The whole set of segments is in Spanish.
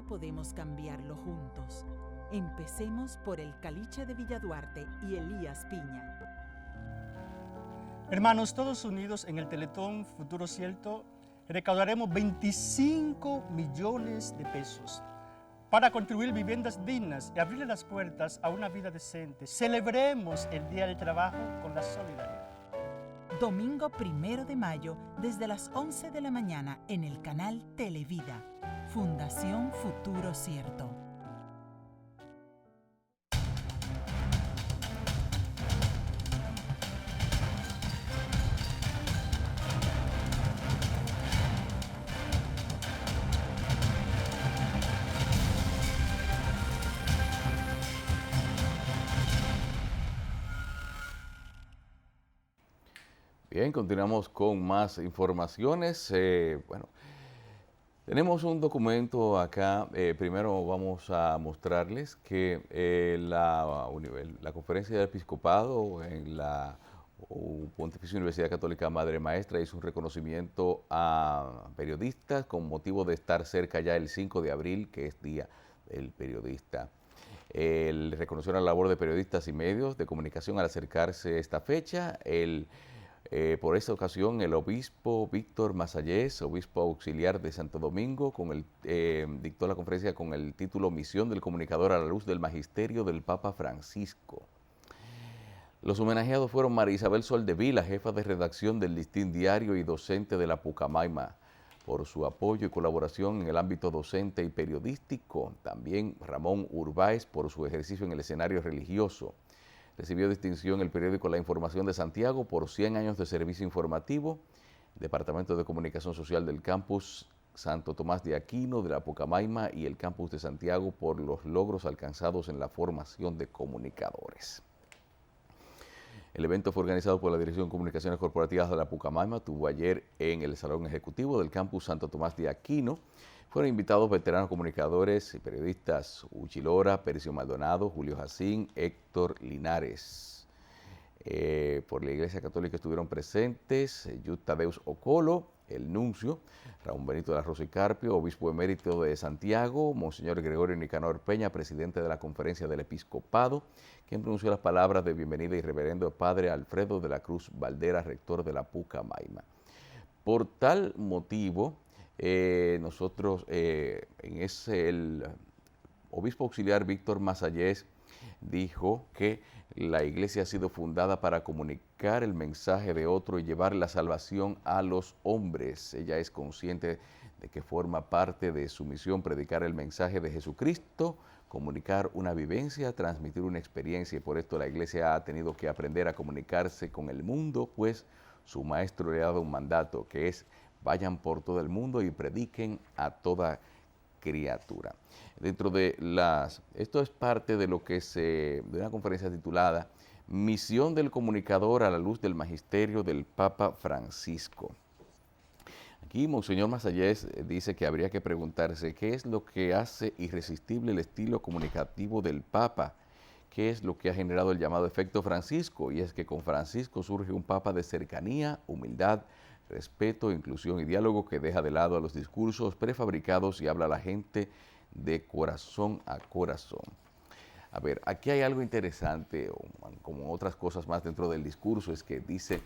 podemos cambiarlo juntos. Empecemos por el Caliche de Villaduarte y Elías Piña. Hermanos, todos unidos en el Teletón Futuro Cierto, recaudaremos 25 millones de pesos para construir viviendas dignas y abrirle las puertas a una vida decente. Celebremos el Día del Trabajo con la solidaridad. Domingo 1 de mayo, desde las 11 de la mañana, en el canal Televida. Fundación Futuro Cierto. Bien, continuamos con más informaciones. Tenemos un documento acá. Primero vamos a mostrarles que la Conferencia del Episcopado en la Pontificia Universidad Católica Madre Maestra hizo un reconocimiento a periodistas con motivo de estar cerca ya el 5 de abril, que es Día del Periodista. Le reconoció la labor de periodistas y medios de comunicación al acercarse a esta fecha. Por esta ocasión, el obispo Víctor Masayés, obispo auxiliar de Santo Domingo, dictó la conferencia con el título Misión del comunicador a la luz del magisterio del Papa Francisco. Los homenajeados fueron María Isabel Soldevila, jefa de redacción del Listín Diario y docente de la Pucamaima, por su apoyo y colaboración en el ámbito docente y periodístico. También Ramón Urbáez por su ejercicio en el escenario religioso. Recibió distinción el periódico La Información de Santiago por 100 años de servicio informativo, Departamento de Comunicación Social del Campus Santo Tomás de Aquino de la Pucamaima y el Campus de Santiago por los logros alcanzados en la formación de comunicadores. El evento fue organizado por la Dirección de Comunicaciones Corporativas de la Pucamaima, tuvo ayer en el Salón Ejecutivo del Campus Santo Tomás de Aquino. Fueron invitados veteranos comunicadores y periodistas Uchi Lora, Percio Maldonado, Julio Jacín, Héctor Linares. Por la Iglesia Católica estuvieron presentes Yud Tadeus Ocolo, el nuncio, Raúl Benito de la Rosa y Carpio, obispo emérito de Santiago, Monseñor Gregorio Nicanor Peña, presidente de la Conferencia del Episcopado, quien pronunció las palabras de bienvenida y reverendo Padre Alfredo de la Cruz Valdera, rector de la Pucamaima. Por tal motivo, el obispo auxiliar Víctor Masayés dijo que la iglesia ha sido fundada para comunicar el mensaje de otro y llevar la salvación a los hombres. Ella es consciente de que forma parte de su misión predicar el mensaje de Jesucristo, comunicar una vivencia, transmitir una experiencia, y por esto la iglesia ha tenido que aprender a comunicarse con el mundo, pues su maestro le ha dado un mandato que es: vayan por todo el mundo y prediquen a toda criatura. Esto es parte de de una conferencia titulada Misión del comunicador a la luz del magisterio del Papa Francisco. Aquí Monseñor Masayés dice que habría que preguntarse qué es lo que hace irresistible el estilo comunicativo del Papa, qué es lo que ha generado el llamado efecto Francisco, y es que con Francisco surge un Papa de cercanía, humildad, respeto, inclusión y diálogo que deja de lado a los discursos prefabricados y habla a la gente de corazón a corazón. A ver, aquí hay algo interesante, como otras cosas más dentro del discurso, es que dice: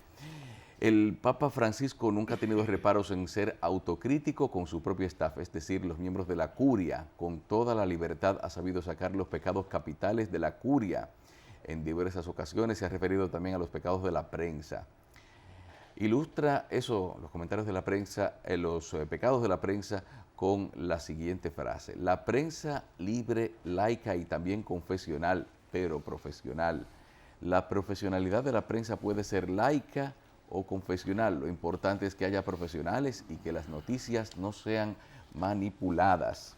el Papa Francisco nunca ha tenido reparos en ser autocrítico con su propio staff, es decir, los miembros de la curia. Con toda la libertad ha sabido sacar los pecados capitales de la curia. En diversas ocasiones se ha referido también a los pecados de la prensa. Ilustra eso, los comentarios de la prensa, los pecados de la prensa, con la siguiente frase: la prensa libre, laica y también confesional, pero profesional. La profesionalidad de la prensa puede ser laica o confesional. Lo importante es que haya profesionales y que las noticias no sean manipuladas.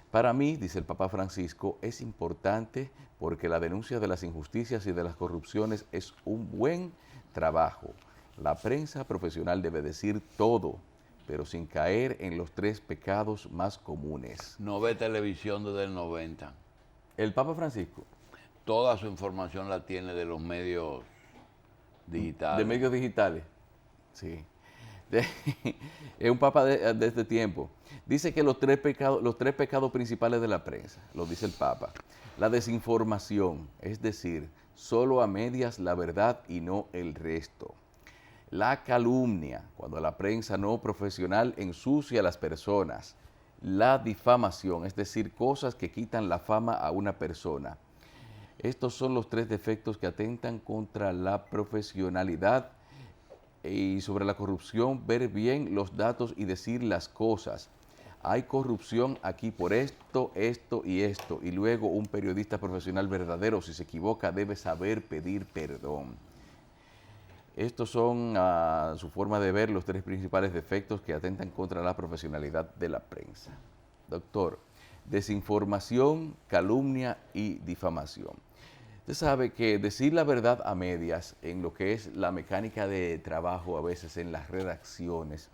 Para mí, dice el Papa Francisco, es importante porque la denuncia de las injusticias y de las corrupciones es un buen trabajo. La prensa profesional debe decir todo, pero sin caer en los 3 pecados más comunes. No ve televisión desde el 90. El Papa Francisco. Toda su información la tiene de los medios digitales. De medios digitales, sí. Es un papa de este tiempo. Dice que los tres pecados principales de la prensa, lo dice el papa. La desinformación, es decir, solo a medias la verdad y no el resto. La calumnia, cuando la prensa no profesional ensucia a las personas. La difamación, es decir, cosas que quitan la fama a una persona. Estos son los tres defectos que atentan contra la profesionalidad. Y sobre la corrupción, ver bien los datos y decir las cosas. Hay corrupción aquí por esto, esto y esto. Y luego un periodista profesional verdadero, si se equivoca, debe saber pedir perdón. Estos son, a su forma de ver, los tres principales defectos que atentan contra la profesionalidad de la prensa. Doctor, desinformación, calumnia y difamación. Usted sabe que decir la verdad a medias en lo que es la mecánica de trabajo, a veces en las redacciones,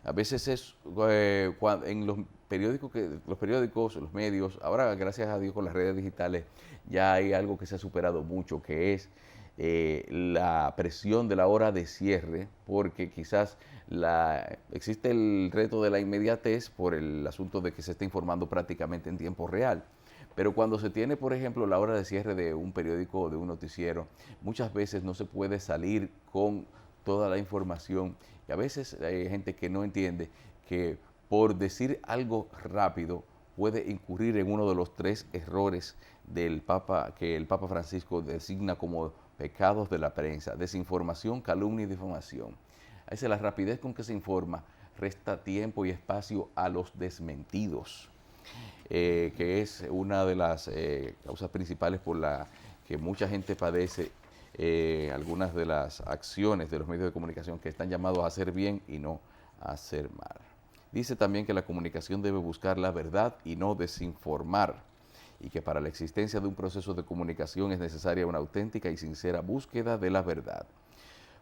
a veces es en los periódicos, los medios, ahora gracias a Dios con las redes digitales ya hay algo que se ha superado mucho, que es la presión de la hora de cierre, porque quizás existe el reto de la inmediatez por el asunto de que se está informando prácticamente en tiempo real. Pero cuando se tiene, por ejemplo, la hora de cierre de un periódico o de un noticiero, muchas veces no se puede salir con toda la información. Y a veces hay gente que no entiende que por decir algo rápido puede incurrir en uno de los tres errores del Papa, que el Papa Francisco designa como pecados de la prensa: desinformación, calumnia y difamación. A veces la rapidez con que se informa resta tiempo y espacio a los desmentidos. Que es una de las causas principales por la que mucha gente padece algunas de las acciones de los medios de comunicación, que están llamados a hacer bien y no a hacer mal. Dice también que la comunicación debe buscar la verdad y no desinformar, y que para la existencia de un proceso de comunicación es necesaria una auténtica y sincera búsqueda de la verdad.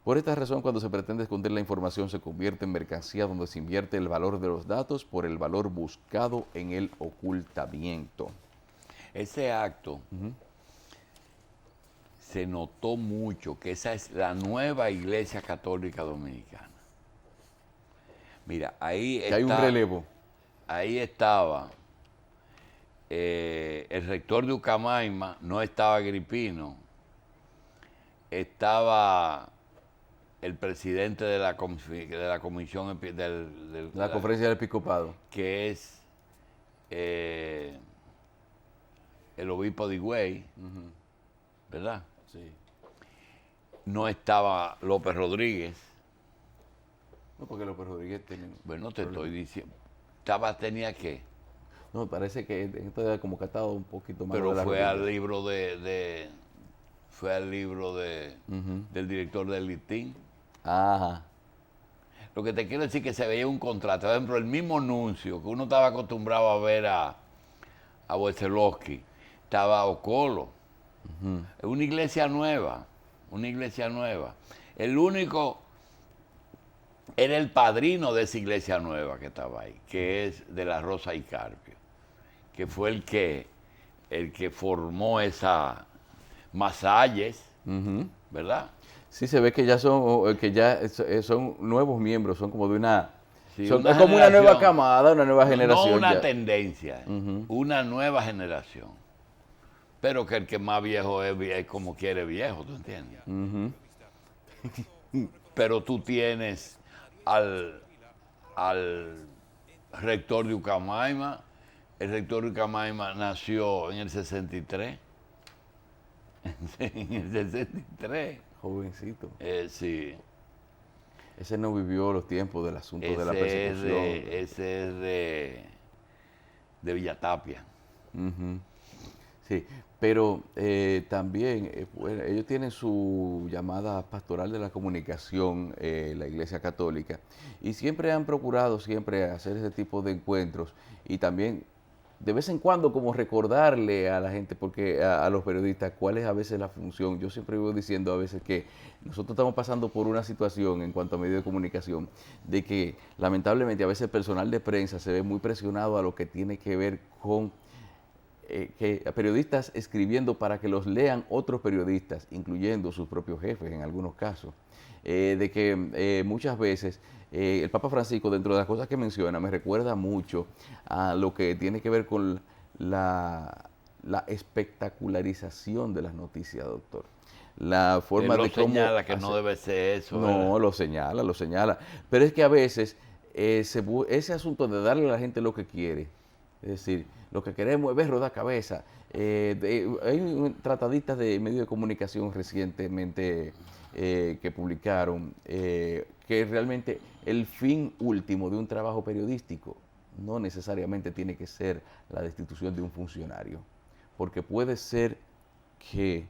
Por esta razón, cuando se pretende esconder la información, se convierte en mercancía donde se invierte el valor de los datos por el valor buscado en el ocultamiento. Ese acto se notó mucho, que esa es la nueva Iglesia Católica Dominicana. Mira, ahí Que hay un relevo. Ahí estaba el rector de Ucamaima, no estaba Agripino, estaba el presidente de la comisión de La conferencia del episcopado, que es el obispo de Higüey, ¿verdad? sí. No estaba López Rodríguez. No, porque López Rodríguez tiene... Bueno, te problema. estoy diciendo. ¿Tenía qué? No, parece que entonces como que ha estado un poquito más. Pero de la fue al rodilla. libro del director del listín. Ajá. Lo que te quiero decir es que se veía un contrato. Por ejemplo, el mismo anuncio que uno estaba acostumbrado a ver a Wojciechowski, estaba Ocolo. Es una iglesia nueva, una iglesia nueva. El único era el padrino de esa iglesia nueva que estaba ahí, que es de la Rosa y Carpio, que fue el que formó esa Masalles, ¿verdad? Sí, se ve que ya son nuevos miembros, son como de una... Sí, es como una nueva camada, una nueva generación. No una ya. tendencia, una nueva generación. Pero que el que más viejo es como quiere viejo, ¿tú entiendes? Pero tú tienes al rector de Ucamaima. El rector de Ucamaima nació en el 63. En el 63. Jovencito. Sí. Ese no vivió los tiempos del asunto de la persecución. Ese es de Villatapia. Sí, pero también bueno, ellos tienen su llamada pastoral de la comunicación, la Iglesia Católica, y siempre han procurado hacer ese tipo de encuentros, y también de vez en cuando como recordarle a la gente, porque a los periodistas, cuál es a veces la función. Yo siempre vivo diciendo a veces que nosotros estamos pasando por una situación en cuanto a medios de comunicación, de que lamentablemente a veces el personal de prensa se ve muy presionado a lo que tiene que ver con periodistas escribiendo para que los lean otros periodistas, incluyendo sus propios jefes en algunos casos, de que muchas veces el Papa Francisco, dentro de las cosas que menciona, me recuerda mucho a lo que tiene que ver con la espectacularización de las noticias, doctor. La forma Él lo de cómo señala que no debe ser eso. No, lo señala. Pero es que a veces ese asunto de darle a la gente lo que quiere, es decir, lo que queremos es ver rodar cabeza. Hay tratadistas de medios de comunicación recientemente que publicaron que realmente el fin último de un trabajo periodístico no necesariamente tiene que ser la destitución de un funcionario, porque puede ser que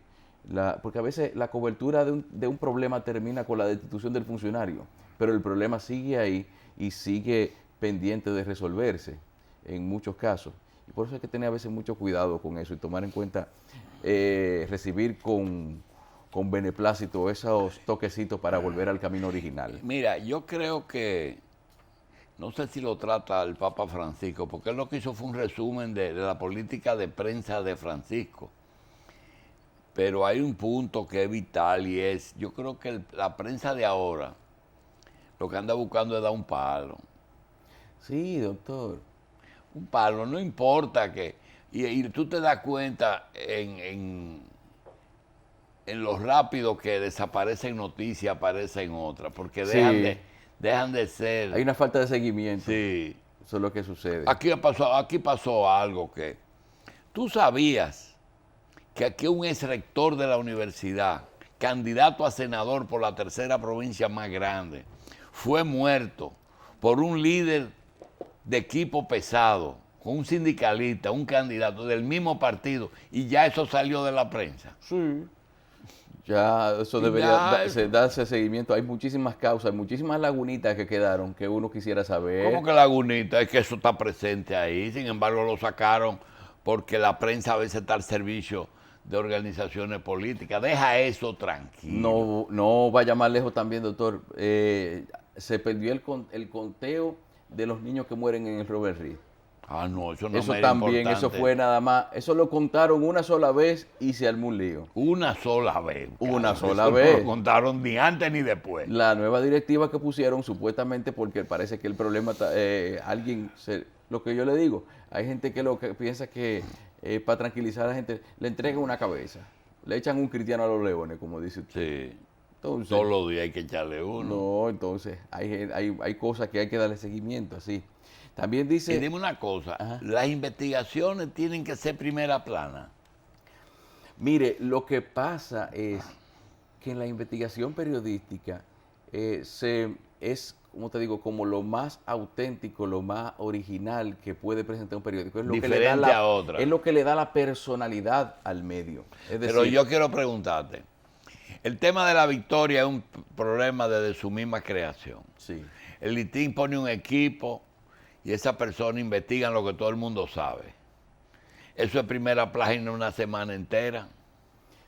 porque a veces la cobertura de un problema termina con la destitución del funcionario, pero el problema sigue ahí y sigue pendiente de resolverse en muchos casos. Y por eso hay que tener a veces mucho cuidado con eso y tomar en cuenta recibir con beneplácito esos toquecitos para volver al camino original. Mira, yo creo que, no sé si lo trata el Papa Francisco, porque él lo que hizo fue un resumen de la política de prensa de Francisco. Pero hay un punto que es vital y es, yo creo que la prensa de ahora lo que anda buscando es dar un palo. Sí, doctor. Un palo, no importa que... Y tú te das cuenta en lo rápido que desaparecen noticias, aparecen otras, porque dejan de ser... Hay una falta de seguimiento. Sí. Eso es lo que sucede. Aquí pasó algo que... Tú sabías que aquí un ex rector de la universidad, candidato a senador por la tercera provincia más grande, fue muerto por un líder de equipo pesado, con un sindicalista, un candidato del mismo partido, y ya eso salió de la prensa. Sí. Ya eso debería darse seguimiento. Hay muchísimas causas, muchísimas lagunitas que quedaron que uno quisiera saber. ¿Cómo que lagunita? Es que eso está presente ahí. Sin embargo, lo sacaron porque la prensa a veces está al servicio de organizaciones políticas. Deja eso tranquilo. No vaya más lejos también, doctor. Se perdió el conteo de los niños que mueren en el Robert Reed. Ah, no, eso no Eso me era también, importante. eso fue nada más. Eso lo contaron una sola vez y se armó un lío. Una sola vez. Una sola eso vez. No lo contaron ni antes ni después. La nueva directiva que pusieron, supuestamente, porque parece que el problema, lo que yo le digo, hay gente que lo que piensa que para tranquilizar a la gente, le entregan una cabeza, le echan un cristiano a los leones, como dice usted. Sí. Entonces, Todos los días hay que echarle uno. no, entonces hay cosas que hay que darle seguimiento, así. También dice... Y dime una cosa, Ajá. las investigaciones tienen que ser primera plana. Mire, lo que pasa es que en la investigación periodística es, como te digo, como lo más auténtico, lo más original que puede presentar un periódico. Es lo Diferente que le da a otra. Es lo que le da la personalidad al medio. Es decir, Pero yo quiero preguntarte, el tema de la victoria es un problema desde su misma creación. sí. El listín pone un equipo y esa persona investiga lo que todo el mundo sabe. Eso es primera página una semana entera.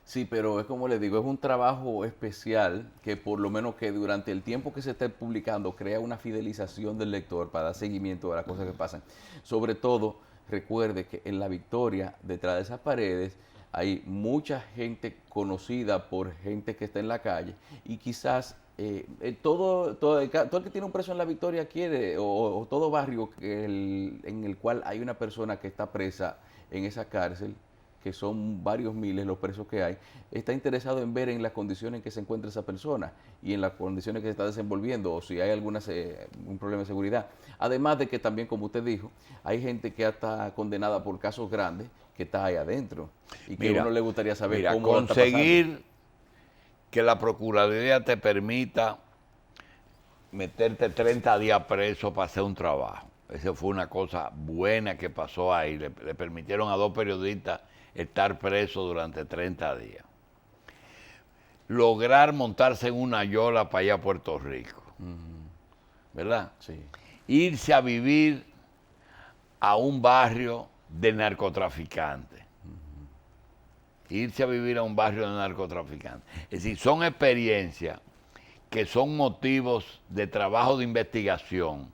Sí, pero es como le digo, es un trabajo especial que por lo menos que durante el tiempo que se esté publicando crea una fidelización del lector para dar seguimiento a las cosas que pasan. Sobre todo, recuerde que en La Victoria, detrás de esas paredes, hay mucha gente conocida por gente que está en la calle y quizás todo el que tiene un preso en La Victoria quiere, o todo barrio en el cual hay una persona que está presa en esa cárcel, que son varios miles los presos que hay, está interesado en ver en las condiciones en que se encuentra esa persona y en las condiciones que se está desenvolviendo o si hay un problema de seguridad. Además de que también, como usted dijo, hay gente que está condenada por casos grandes que está ahí adentro y que a uno le gustaría saber cómo lo está pasando. Conseguir que la Procuraduría te permita meterte 30 días preso para hacer un trabajo. Esa fue una cosa buena que pasó ahí. Le permitieron a 2 periodistas estar presos durante 30 días. Lograr montarse en una yola para allá a Puerto Rico. ¿Verdad? Sí. Irse a vivir a un barrio de narcotraficantes. Irse a vivir a un barrio de narcotraficantes. Es decir, son experiencias que son motivos de trabajo de investigación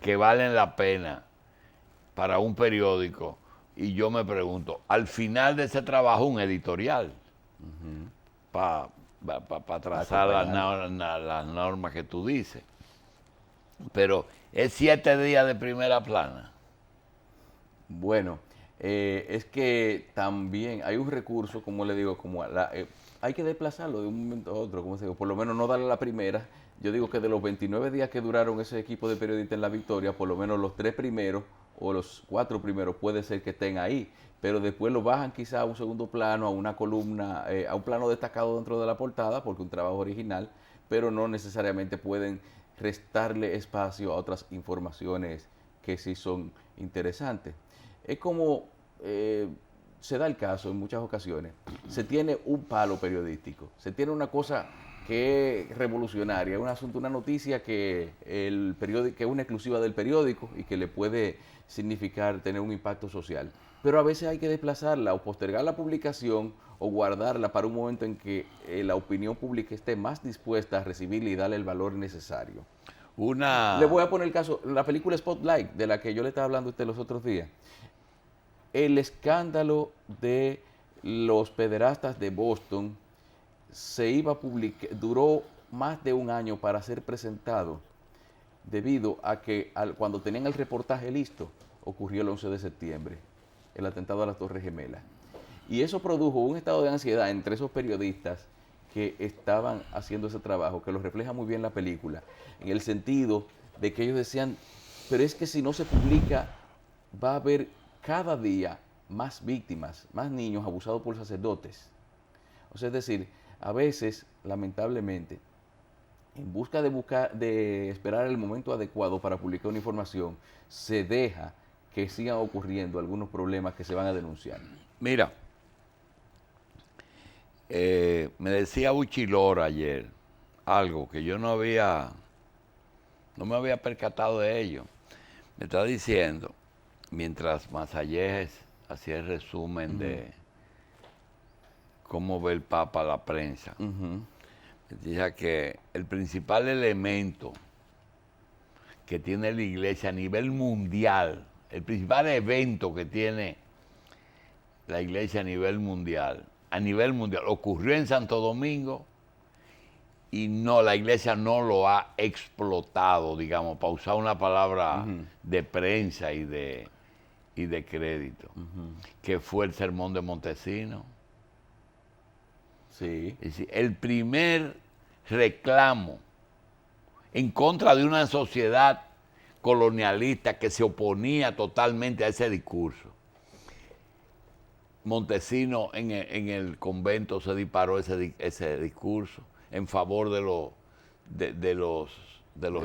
que valen la pena para un periódico Y yo me pregunto, al final de ese trabajo, un editorial para trazar las normas que tú dices. Pero es 7 días de primera plana. Bueno, es que también hay un recurso, como le digo, hay que desplazarlo de un momento a otro, como se digo, por lo menos no darle la primera. Yo digo que de los 29 días que duraron ese equipo de periodistas en La Victoria, por lo menos los 3 primeros o los 4 primeros puede ser que estén ahí, pero después lo bajan quizá a un segundo plano, a una columna, a un plano destacado dentro de la portada, porque un trabajo original, pero no necesariamente pueden restarle espacio a otras informaciones que sí son interesantes. Es como se da el caso en muchas ocasiones, se tiene un palo periodístico, se tiene una cosa que es revolucionaria, un asunto, una noticia que el periódico, que es una exclusiva del periódico y que le puede significar tener un impacto social. Pero a veces hay que desplazarla o postergar la publicación o guardarla para un momento en que la opinión pública esté más dispuesta a recibirla y darle el valor necesario. Le voy a poner el caso, la película Spotlight, de la que yo le estaba hablando a usted los otros días. El escándalo de los pederastas de Boston se iba a publicar, duró más de un año para ser presentado, debido a que cuando tenían el reportaje listo, ocurrió el 11 de septiembre, el atentado a las Torres Gemelas. Y eso produjo un estado de ansiedad entre esos periodistas que estaban haciendo ese trabajo, que lo refleja muy bien la película, en el sentido de que ellos decían, pero es que si no se publica, va a haber cada día más víctimas, más niños abusados por sacerdotes. O sea, es decir, a veces, lamentablemente, en busca de esperar el momento adecuado para publicar una información, se deja que sigan ocurriendo algunos problemas que se van a denunciar. Mira, me decía Uchilora ayer algo que yo no me había percatado de ello. Me está diciendo, mientras Masalles hacía el resumen de cómo ve el Papa la prensa, decía que el principal elemento que tiene la Iglesia a nivel mundial, el principal evento que tiene la Iglesia a nivel mundial, ocurrió en Santo Domingo y la Iglesia no lo ha explotado, digamos, para usar una palabra de prensa y de crédito, que fue el sermón de Montesino. Sí. Es decir, el primer reclamo en contra de una sociedad colonialista que se oponía totalmente a ese discurso. Montesino en el convento se disparó ese discurso en favor de los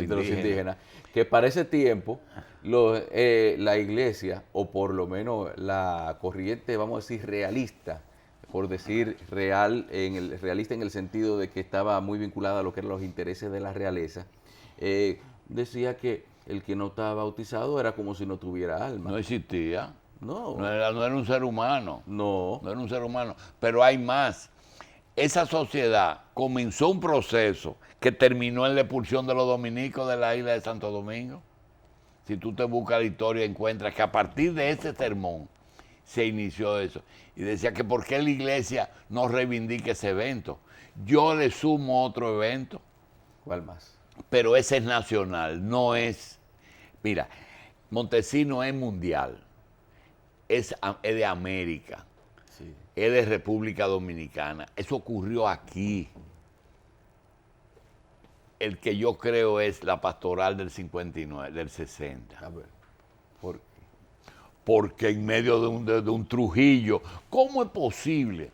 indígenas. Que para ese tiempo la iglesia, o por lo menos la corriente, vamos a decir, realista, por decir realista en el sentido de que estaba muy vinculada a lo que eran los intereses de la realeza, decía que el que no estaba bautizado era como si no tuviera alma. No existía. No. No era un ser humano. No. No era un ser humano. Pero hay más. Esa sociedad comenzó un proceso que terminó en la expulsión de los dominicos de la isla de Santo Domingo. Si tú te buscas la historia, encuentras que a partir de ese sermón se inició eso. Y decía que por qué la iglesia no reivindica ese evento. Yo le sumo otro evento. ¿Cuál más? Pero ese es nacional, no es... Mira, Montesino es mundial, es de América, sí, es de República Dominicana. Eso ocurrió aquí. El que yo creo es la pastoral del 59, del 60. A ver, ¿por qué? Porque en medio de un Trujillo, ¿cómo es posible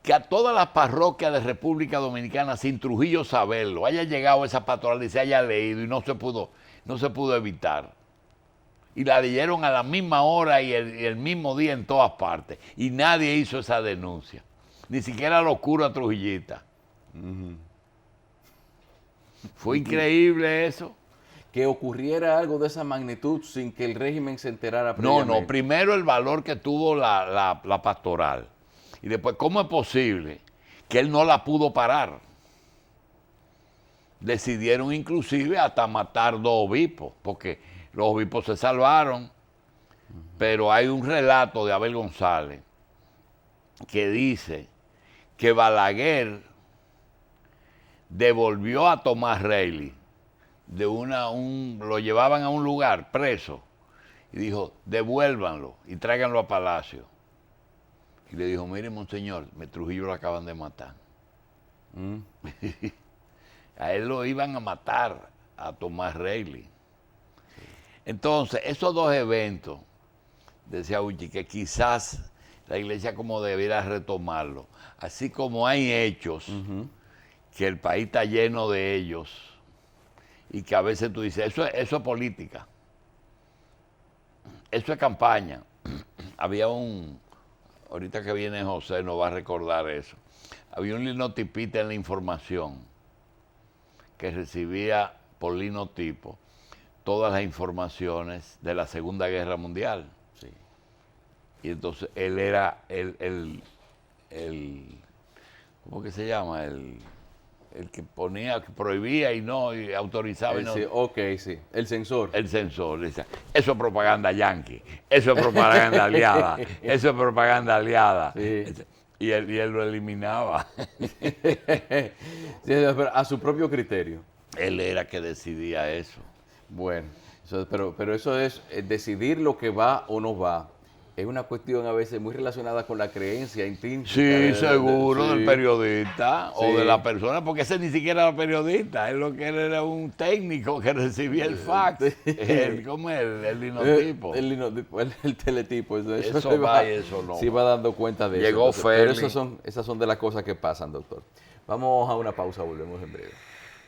que a todas las parroquias de República Dominicana, sin Trujillo saberlo, haya llegado esa pastoral y se haya leído y no se pudo evitar? Y la leyeron a la misma hora y el mismo día en todas partes. Y nadie hizo esa denuncia. Ni siquiera los curas trujillistas. Fue increíble eso. Que ocurriera algo de esa magnitud sin que el régimen se enterara No, previamente. primero el valor que tuvo la pastoral. Y después, ¿cómo es posible que él no la pudo parar? Decidieron inclusive hasta matar 2 obispos, porque los obispos se salvaron pero hay un relato de Abel González que dice que Balaguer devolvió a Tomás Reilly lo llevaban a un lugar preso y dijo, devuélvanlo y tráiganlo a Palacio. Y le dijo, mire, monseñor, Trujillo lo acaban de matar. A él lo iban a matar, a Tomás Reilly. Entonces, esos dos eventos, decía Uchi, que quizás la iglesia como debiera retomarlo. Así como hay hechos que el país está lleno de ellos y que a veces tú dices, eso es política, eso es campaña. Había ahorita que viene José nos va a recordar eso, había un linotipista en La Información que recibía por linotipo todas las informaciones de la Segunda Guerra Mundial. Sí. Y entonces él era ¿cómo que se llama? El que ponía, que prohibía y autorizaba y no. Sí, ok, sí. El censor. El censor. Decía, eso es propaganda yanqui, eso es propaganda aliada, eso es propaganda aliada. Sí. Y él lo eliminaba. Sí, pero a su propio criterio. Él era que decidía eso. Bueno, pero eso es decidir lo que va o no va. Es una cuestión a veces muy relacionada con la creencia intrínseca. Sí, seguro, sí. del periodista o Sí. de la persona, porque ese ni siquiera era periodista, él lo que era un técnico que recibía el fax, ¿cómo es? El linotipo. El linotipo, el teletipo. Eso se va y eso no sí va. va dando cuenta de Llegó eso. Pero Feli. esas son de las cosas que pasan, doctor. Vamos a una pausa, volvemos en breve.